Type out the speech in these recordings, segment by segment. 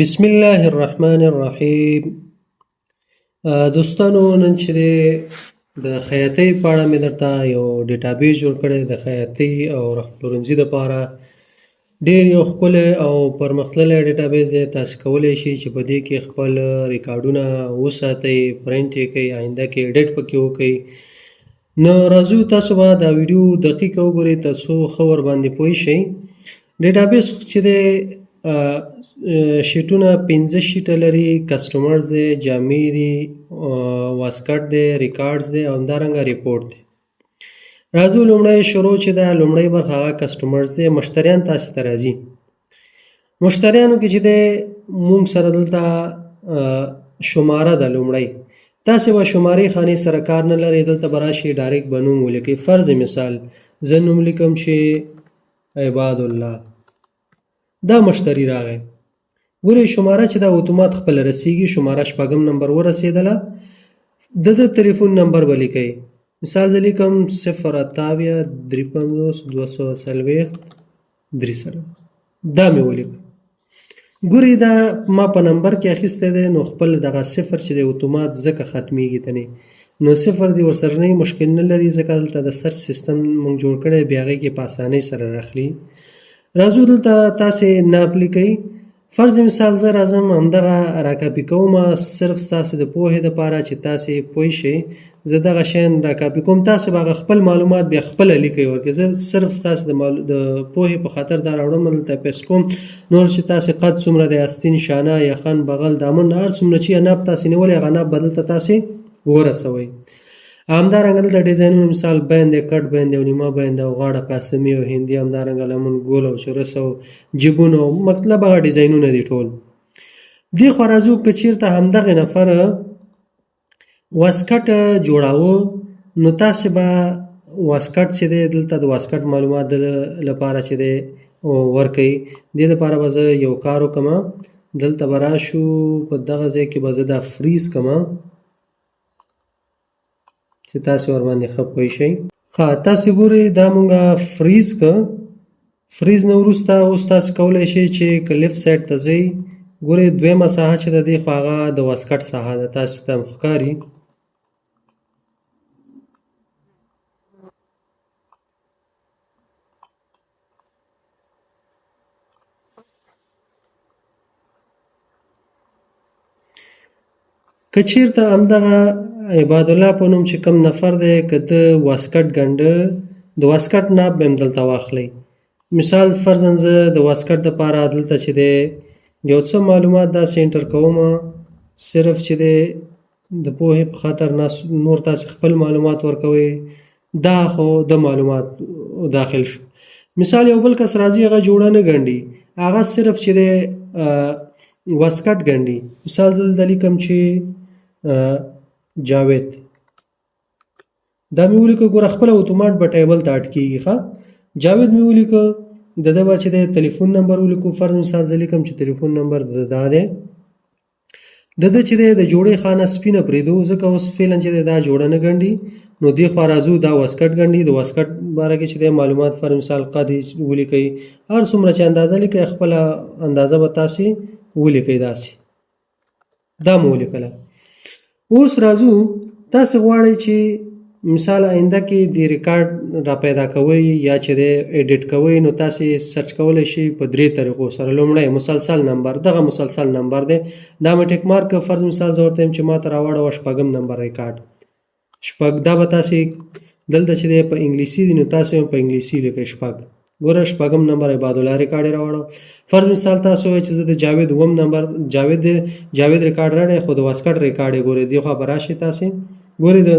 بسم الله الرحمن الرحیم. دوستانو، نن چې د خیاطۍ په اړه مې درته یو ډیټابیس جوړ کړی د خیاطۍ او رختپلورنځي دپاره. ډېر یو ښکلی او پرمختللی ډیټابیس دی. تاسې کولی شئ چې په دې کې خپل ریکارډونه وساتئ، پرنټ یې کړئ، آینده کې ایډیټ پکې وکړئ. نو راځو تاسو به دا ویډیو دقیقه وګورئ تر څو ښه ورباندې پوه شئ. ډیټابیس چې دی شیټونه 15 شیټه لري، کسټمرز دی، جامې دي، واسکټ دی، ریکارډز دی او همدارنګه ریپورټ دی. راځو لومړی شروع چې ده، لومړی برخه هغه کسټمرز دی. مشتریان تاسې ته راځي. مشتریانو کې چې دی مونږ سره دلته شماره ده. لومړی تاسې به شمارې خانې سره کار نه لرئ، دلته به راشئ ډایرکټ به نوم ولیکئ. فرض مثال زه نوم لیکم چې عباد الله. دا مشتری راغی. ګورئ شماره چې دا اتومات خپله رسیږي. شماره 6 نمبر ورسېدله. د تلیفون نمبر به لیکئ. مثال زه لیکم 058-240-240. دا مې ولیکه. ګورئ دا ما په نمبر کې اخیستی دی، نو خپل دغه صفر چې دی اتومات ځکه ختمیږي تنې، نو صفر دی ورسره نه مشکل نه لري، ځکه دلته د سرچ سیستم موږ جوړ کړی، بیا هغې کې په اسانۍ سره راخلي. راځو دلته تاسې ناپ لیکئ. فرض مثال زه راځم همدغه راکاپي کوم، صرف ستاسې د پوهې دپاره چې تاسې پوه شئ. زه دغه شیان راکاپي کوم، تاسې به هغه خپل معلومات بیا خپله لیکئ ورکې. زه صرف ستاسې د پوهې په خاطر دا راوړم، دلته پیسټ کوم. نور چې تاسې قد څومره دی، استین، شانه، یخن، بغل، دامن، هر څومره چې ناپ تاسې نیولی هغه ناپ به دلته تاسې ورسوئ. همدارنګه دلته ډیزاینونه مثال بیند دی، کټ بیند دی او نیمه بیند دی او غاړه قاسمي او هندي، همدارنګه لمن ګول او چورس او جیبونه او مطلب هغه ډیزاینونه دي ټول. دې خوا راځو که چېرته همدغې نفر واسکټ جوړاوه، نو تاسې به واسکټ چې دی دلته د واسکټ معلومات د لپاره چې دی ورکئ. دې لپاره به زه یو کار وکړم، دلته به راشو په دغه ځای کې به زه دا فریز کړم چې تاسې ورباندې ښه پوه شئ. تاسې ګورئ دا مونږه فریز که. فریز نه وروسته اوس تاسې کولی شئ چې که لیفت سایډ ته ځئ، ګورئ دویمه ساحه چې د دې خو هغه د واسکټ ساحه ده، تاسې ته هم ښکاري. که چېرته همدغه عباد الله په نوم چې کوم نفر دی، که د واسکټ ګنډه، د واسکټ ناپ به هم دلته واخلئ. مثال فرضاً زه د واسکټ دپاره دلته چې دی یو څه معلومات داسې انټر کوم، صرف چې دی د پوهې په خاطر نور تاسې خپل معلومات ورکوئ. دا خو د معلومات داخل شو. مثال یو بل کس راځي هغه جوړه نه ګنډي، هغه صرف چې دی واسکټ ګنډي. مثال زه دلته لیکم چې جاوید. دا مې ولیکه. ګوره خپله اتومات به ټیبل ته اډ کېږي. جاوید مې ولیکه. د ده به چې دی تلیفون نمبر ولیکو. فرض مثال زه لیکم چې تلیفون نمبر د دا دی. د ده چې دی د جوړې خانه سپینه پرېږدو، ځکه اوس فعلا چې دی دا جوړه نه ګنډي. نو دې خوا راځو دا واسکټ ګنډي. د واسکټ باره کې چې دی معلومات فرض مثال قد ولیکئ، هر څومره چې اندازه لیکئ خپله اندازه به تاسې ولیکئ. داسې دا مو ولیکله. اوس راځو تاسې غواړئ چې مثال آینده کې د ریکارډ را پیدا کوئ یا چې دی ایډیټ کوئ، نو تاسې سرچ کولی شئ په 3 طریقو سره. لومړی مسلسل نمبر. دغه مسلسل نمبر دی، دا مې ټیک مارک. فرض مثال زه ورته یم چې ما ته راوړوه 6 نمبر ریکارډ. دا به تاسې دلته چې دی په انګلیسي دی، نو تاسې هم په انګلیسي لیکئ 6. ګوره 6 نمبر عباد الله ریکارډ یې راوړو. فرض مثال تاسو وایئ چې زه د جاوید 9 نمبر جاوید ریکارډ راوړی، خو د واسکټ ریکارډ یې ګورئ دې خوا به راشئ. تاسې ګورئ د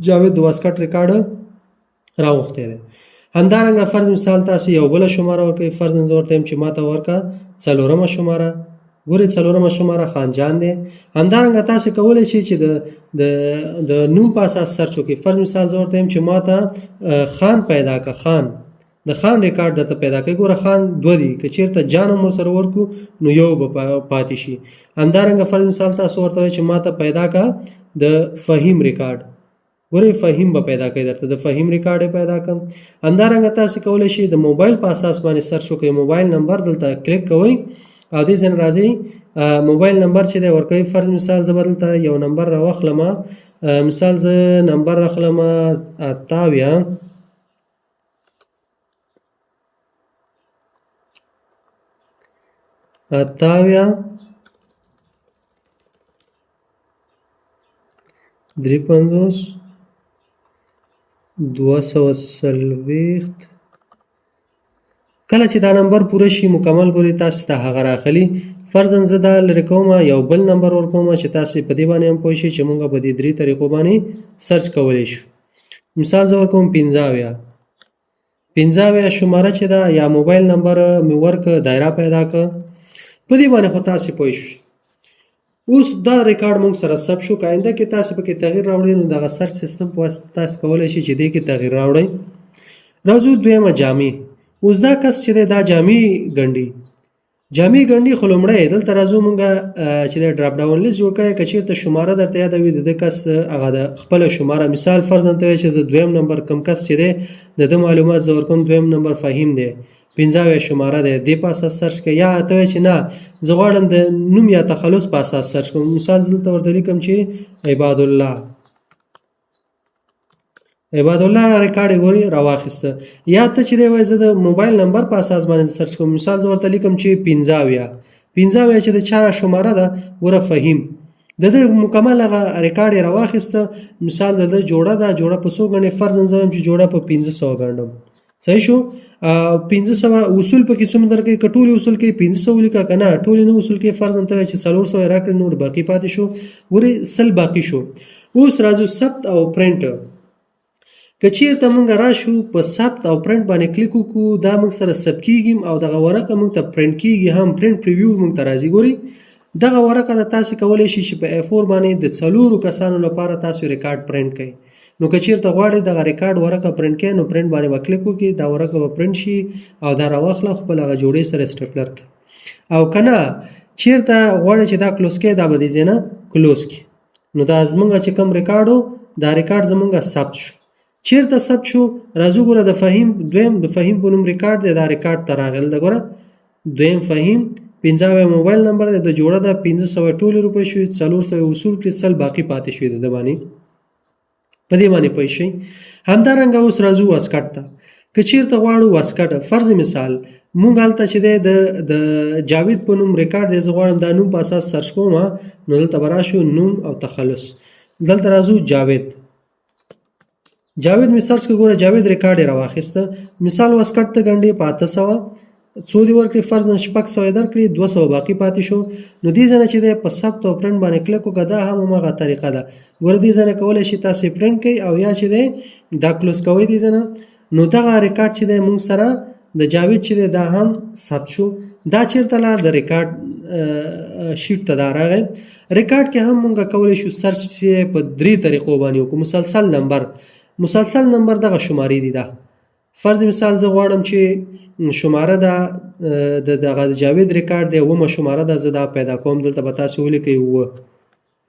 جاوید د واسکټ ریکارډ راوښتی دی. همدارنګه فرض مثال تاسې یو بله شماره ورکوئ. فرض زه ورته یم چې ما ته ورکړه 4مه شماره. ګورئ 4مه شماره خان جان دی. همدارنګه تاسې کولی شئ چې د نوم په اساس سرچ وکړئ. فرض مثال زه ورته یم چې ما ته خان پیدا کړه. خان د خان ریکارډ درته پیدا کوي. ګوره خان 2 دي، که چېرته جان هم ورسره ورکړو نو یو به پاتې شي. همدارنګه فرض مثال تاسو ورته وایئ چې ما ته پیدا کړه د فهیم ریکارډ. ګورئ فهیم به پیدا کوي درته، د فهیم ریکارډ یې پیدا کړم. همدارنګه تاسې کولی شئ د موبایل په اساس باندې سرچ وکړئ. موبایل نمبر دلته کلیک کوئ. او دې ځین راځي موبایل نمبر چې دی ورکوي. فرض مثال زه به دلته یو نمبر راواخلم، مثال زه نمبر راخلم 58 53 240. کله چې دا نمبر پوره شي مکمل ګوري تاسو ته هغه راخلي. فرضاً زه دا لرې کوم یو بل نمبر ورکوم چې تاسو په دې باندې هم پوه شئ چې موږ په دې 3 طریقو باندې سرچ کولی شو. مثال زه ورکوم 50 شماره چې ده یا موبایل نمبر مې ورکړه، دایره پیدا کړه، په دې باندې خو تاسو پوه شئ. اوس دا ریکارډ موږ سره ثبت شو. که آینده کې تاسو پکې تغییر راوړئ نو دغه سرچ سیستم په واسطه تاسو کولی شئ چې دې کې تغییر راوړئ. راځو دویمه جامې. اوس دا کس چې دی دا جامې ګنډي، خو لومړی دلته راځو موږ چې د ډراپ ډاون لیست جوړ کړی. که چېرته شماره درته یاده وي د ده کس هغه د خپله شماره، مثال فرضاً ته وایي چې زه دویم نمبر کوم کس چې دی د ده معلومات زه ورکوم، دویم نمبر فهیم دی، 50 شماره دی، دې په اساس سرچ کړئ. یا ته وایي چې نه زه غواړم د نوم یا تخلص په اساس سرچ کوم، مثال زه دلته ورته لیکم چې عباد الله ریکارډ یې ګوري راواخیسته. یا ته چې دی وایي زه د موبایل نمبر په اساس باندې سرچ کوم، مثال زه ورته لیکم چې 50 چې د چا شماره ده ګوره فهیم، د ده مکمل هغه ریکارډ یې راواخیسته. مثال د ده جوړه ده، جوړه په څو ګڼې، فرضاً زه وایم چې جوړه په 500 ګڼم. صحیح شو. 500 اصول پکې څومره درکوي، که ټولې اصول کې 500 ولیکه، که نه ټولې نه اصول کې فرضاً ته وایي چې 400 یې راکړې، نور باقي پاتې شو، ګورې 100 باقي شو. اوس راځو ثبت او پرنټ. که چېرته موږ راشو په ثبت او پرنټ باندې کلیک وکړو، دا موږ سره ثبت کېږي او دغه ورقه موږ ته پرنټ کېږي هم، پرنټ پریویو موږ ته راځي. ګورئ دغه ورقه ده تاسو کولی شئ چې په A4 باندې د 4 کسانو لپاره تاسو ریکارډ پرنټ کړئ. نو که چېرته غواړئ دغه ریکارډ ورقه پرنټ کړئ نو پرنټ باندې به کلیک وکړئ، دا ورقه به پرنټ شي او دا راواخله خپل هغه جوړې سره سټیپلر کړئ. او که نه چېرته غواړئ چې دا کلوز کړئ، دا به دې ځای نه کلوز کړئ. نو دا زموږ چې کوم ریکارډ و دا ریکارډ زموږ ثبت شو. چېرته ثبت شو؟ راځو ګوره د فهیم دویم، د فهیم په نوم ریکارډ دی، دا ریکارډ ته راغلی ده. ګوره دویم فهیم، 50 موبایل نمبر دی، د جوړه ده 500 ټولې روپۍ شوي، 400 اصول کړي، 100 باقي پاتې شوي د ده باندې، په دې باندې پوه شئ. همدارنګه اوس راځو واسکټ ته. که چېرته غواړو واسکټ، فرض مثال مونږ هلته چې دی د جاوید په نوم ریکارډ دی، زه غواړم دا نوم په اساس سرچ کوم، نو دلته به راشو نوم او تخلص، دلته راځو جاوید مې سرچ کړ. ګوره جاوید ریکارډ یې راواخیسته. مثال واسکټ ته ګنډې په 800 څو دې ورکړې، فرضاً 600 یې درکړې، 200 باقي پاتې شو. نو دې ځای نه چې دی په ثبت او پرنټ باندې کلیک وکړه، دا هم هماغه طریقه ده. ګوره دې ځای نه کولی شئ تاسې پرنټ کړئ او یا چې دی دا کلوز کوئ دې ځای نه. نو دغه ریکارډ چې دی مونږ سره د جاوید چې دی دا هم ثبت شو. دا چېرته لاړ؟ د ریکارډ شیټ ته دا راغی. ریکارډ کې هم مونږ کولی شو سرچ چې په 3 طریقو باندې وکړو. مسلسل نمبر دغه شمارې دي. دا فرض مثال زه غواړم چې شماره ده دغه د جاوید ریکارډ دی، 9 شماره ده، زه دا پیدا کوم. دلته به تاسو ولیکئ 9.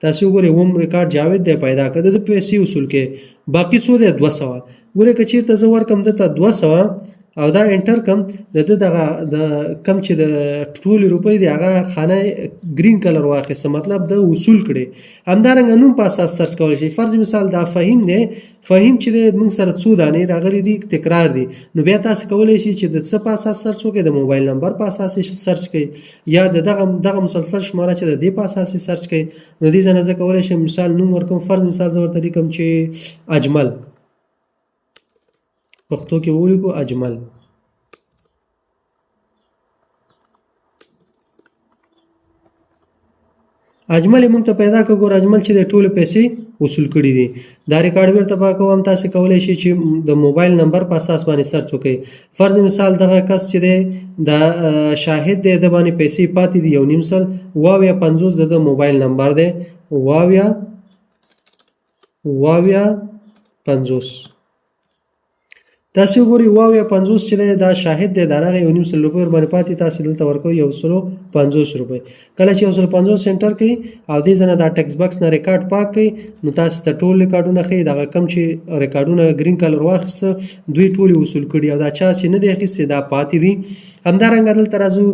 تاسو وګورئ 9 ریکارډ جاوید دی پیدا کړ، د پیسې اصول کې باقي څو دی 200. ګورئ که چېرته زه ورکم دته 200 او دا انټر کم، د دغه د کم چې د ټولې روپۍ دی هغه خانه ګرین کلر واخیسته، مطلب د وصول کړي. همدارنګه نوم په اساس سرچ کولی شي. فرض مثال دا فهیم دی، فهیم چې دی موږ سره څو دانې راغلي دي، تکرار دي، نو بیا تاسو کولی شئ چې د څه په اساس سرچ وکړئ، د موبایل نمبر په اساس سرچ کړئ، یا دغه مسلسل شماره چې د دې په اساس سرچ کړئ. نو دې ځای نه زه کولی شم مثال نوم ورکوم. فرض مثال زه ورته لیکم چې اجمل، پښتو کې ولیکو اجمل. اجمل موږ ته پیدا کړ. ګوره اجمل چې د ټولو پیسې وصول کړي دي. دا ریکارډ بیرته پاکوم. تاسو کولی شئ چې د موبایل نمبر په اساس باندې سرچ وکړئ. فرض مثال دغه کس چې دی دا شاهد دی، د باندې پیسې پاتې دي 1.5 واویا 50 د موبایل نمبر دی، واویا 50. تاسو وګورئ واویا 50 چې دی دا شاهد دی، دا راغی 1.5 روپۍ ور باندې پاتې، تاسو دلته ورکوئ 150 روپۍ. کله چې 150 سنټر کړئ او دې ځای نه دا ټکس باکس نه ریکارډ پاک کړئ، نو تاسو ته ټول ریکارډونه ښیي. دغه کم چې ریکارډونه ګرین کلر واخیسته، دوی ټولې وصول کړي او دا چا چې نه دی اخیستی دا پاتې دي. همدارنګه دلته راځو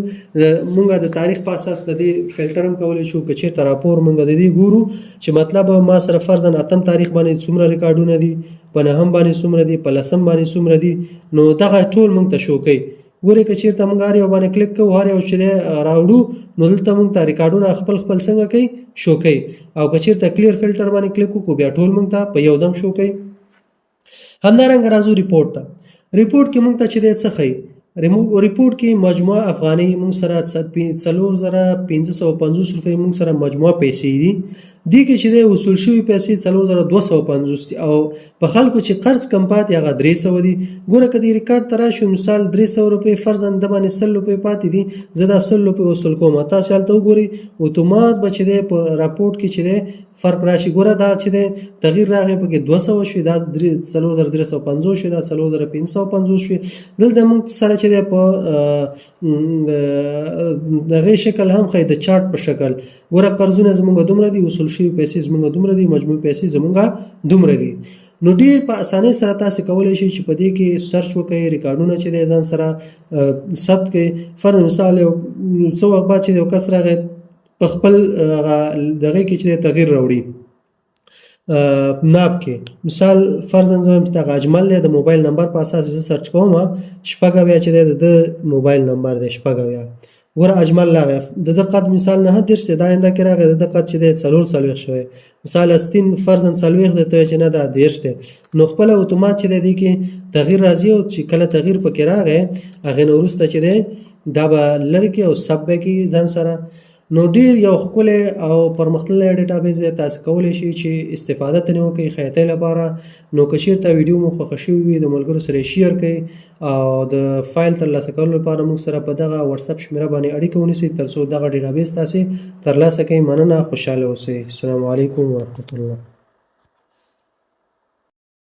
مونږ د تاریخ په اساس د دې فلټر هم کولی شو که چېرته راپور مونږ د دې ګورو چې مطلب ما سره فرضاً 8 تاریخ باندې څومره ریکارډونه دي، په 9 باندې څومره دي، په 10 باندې څومره دي، نو دغه ټول مونږ ته شو کوي. ګورئ که چېرته مونږ هر یو باندې کلیک کوو، هر یو چې دی راوړو، نو دلته مونږ ته ریکارډونه خپل څنګه کوي شو کوي. او که چېرته کلیر فلټر باندې کلیک وکړو بیا ټول مونږ ته په یو دم شو کوي. همدارنګه راځو ریپورټ ته. ریپورټ کې مونږ ته چې دی څه ښیي؟ ریپورټ کې مجموعه افغانۍ مونږ سره 4550 روپۍ مونږ سره مجموعه پیسې دي. دې کې چې دی وصول شوي پیسې 4250 دي او په خلکو چې قرض کم پاتې هغه 300 دي. ګوره که دې ریکارډ ته راشو مثال 300 روپۍ فرضاً د باندې 100 روپۍ پاتې دي، زه دا 100 روپۍ وصول کوم. تاسو هلته وګورئ اتومات به چې دی په راپورټ کې چې دی فرق راشي. ګوره دا چې دی تغییر راغی پکې 200 شوي، دا 4350 شوي، دا 4550 شوي. دلته موږ سره چې دی په دغه شکل هم ښیي، د چارټ په شکل. ګوره قرضونه زمونږ دومره دي، وصول شوي پیسې زمونږ دومره دي، مجموعي پیسې زمونږ دومره دي. نو ډیر په اسانۍ سره تاسو کولی شئ چې په دې کې سرچ وکړئ، ریکارډونه چې دی ځان سره ثبت کړئ. فرض مثال یو څه وخت بعد چې یو کس راغی په خپل دغه کې چې دی تغییر راوړي ناب کې، مثال فرضاً زه وایم چې دغه اجمل دی، د موبایل نمبر په اساس زه سرچ کوم 6 چې دی د موبایل نمبر دی 6. ګوره اجمل راغی، د ده قد مثال 9 دی، دا آینده کې راغی د ده قد چې دی 44 شوی. مثال استین فرضاً 40 دی، ته چې نه دا 10 دی، نو خپله اتومات چې دی دې کې تغییر راځي او چې کله تغییر پکې راغی هغې نه وروسته چې دی دا به لرې کړي او ثبت به کړي ځان سره. نو ډیر یو ښکلی او پرمختللی ډیټابیس دی، تاسو کولی شئ چې استفاده ترې وکړئ خیاطۍ لپاره. نو که چېرته ویډیو مو خوښه شوي وي د ملګرو سره یې شیر کړئ او د فایل ترلاسه کولو لپاره موږ سره په دغه واتساپ شمیره باندې اړیکه ونیسئ تر څو دغه ډیټابیس تاسې ترلاسه کړئ. مننه، خوشحاله اوسئ. السلام علیکم ورحمة الله.